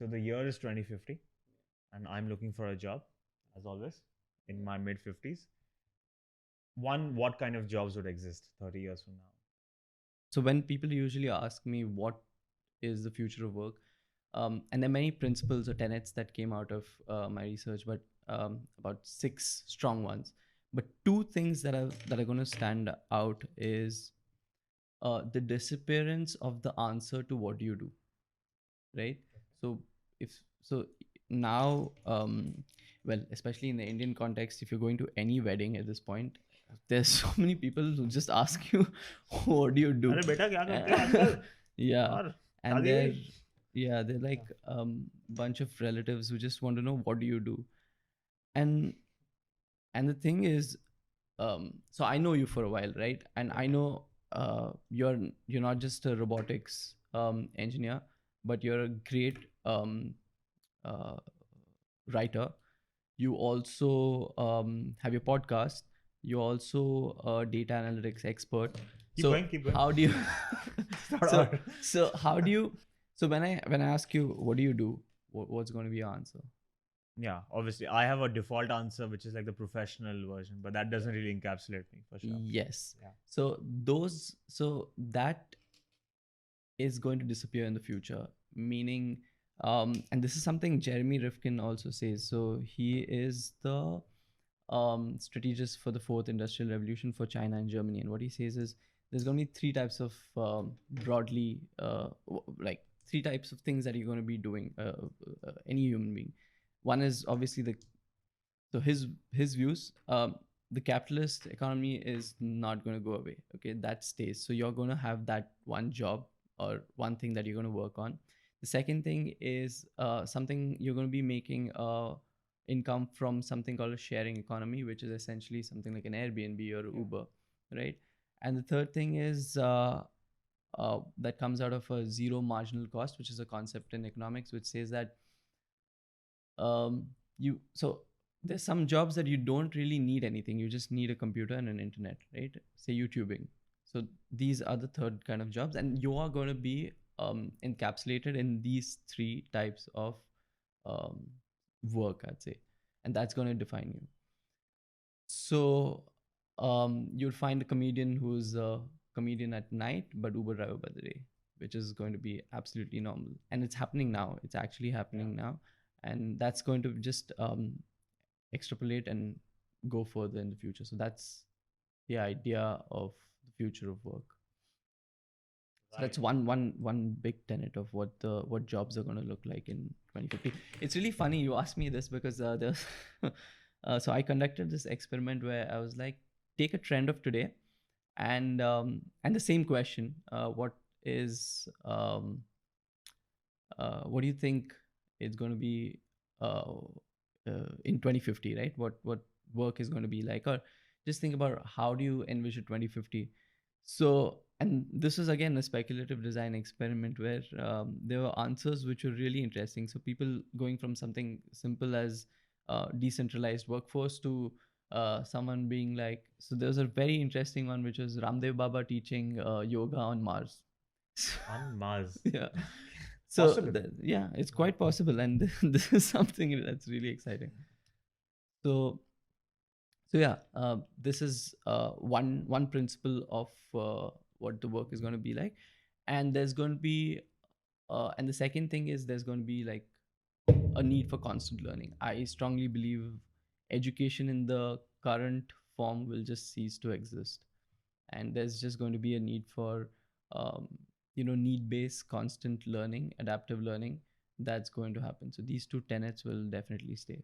So the year is 2050, and I'm looking for a job, as always, in my mid 50s. One, what kind of jobs would exist 30 years from now? So when people usually ask me what is the future of work, and there are many principles or tenets that came out of my research, but about 6 strong ones. But two things that are going to stand out is the disappearance of the answer to what do you do, right? So if so now, well, especially in the Indian context, if you're going to any wedding at this point, there's so many people who just ask you, what do you do? अरे बेटा क्या करते हो आजकल? Yeah, और and शादी they're हुई? yeah, they're like bunch of relatives who just want to know what do you do. and and the thing is, so I know you for a while, right? And I know you're not just a robotics engineer, but you're a great uh, writer. You also have your podcast. You're also a data analytics expert. Keep going, keep going. How do you It's not so hard. so how do you so when I ask you what do you do, what's going to be your answer? Yeah, obviously, I have a default answer, which is like the professional version, but that doesn't really encapsulate me for sure. Yes. Yeah. So that is going to disappear in the future, meaning, and this is something Jeremy Rifkin also says. So he is the strategist for the fourth industrial revolution for China and Germany. And what he says is there's going to be three types of broadly, like three types of things that you're going to be doing, any human being. One is obviously his views. The capitalist economy is not going to go away. Okay, that stays. So you're going to have that one job or one thing that you're going to work on. The second thing is something you're going to be making income from something called a sharing economy, which is essentially something like an Airbnb or Uber, right? And the third thing is that comes out of a zero marginal cost, which is a concept in economics, which says that you so there's some jobs that you don't really need anything. You just need a computer and an internet, right? Say YouTubing. So these are the third kind of jobs, and you are going to be encapsulated in these three types of um, work, I'd say, and that's going to define you. So you'll find a comedian who's a comedian at night, but Uber driver by the day, which is going to be absolutely normal, and it's happening now. It's actually happening now, and that's going to just extrapolate and go further in the future. So that's the idea of the future of work. So that's one big tenet of what jobs are going to look like in 2050. It's really funny you asked me this because there's so I conducted this experiment where I was like, take a trend of today, and the same question, what do you think it's going to be in 2050, right? What work is going to be like, or just think about how do you envision 2050. So, and this is again a speculative design experiment where there were answers which were really interesting. So people going from something simple as decentralized workforce to someone being like, so there's a very interesting one which was Ramdev Baba teaching yoga on Mars. On Mars. Yeah. So Possible. yeah, it's quite possible, and this is something that's really exciting. So yeah, this is one principle of what the work is going to be like, and there's going to be and the second thing is there's going to be like a need for constant learning. I strongly believe education in the current form will just cease to exist, and there's just going to be a need for um, need-based constant learning, adaptive learning, that's going to happen. So these two tenets will definitely stay.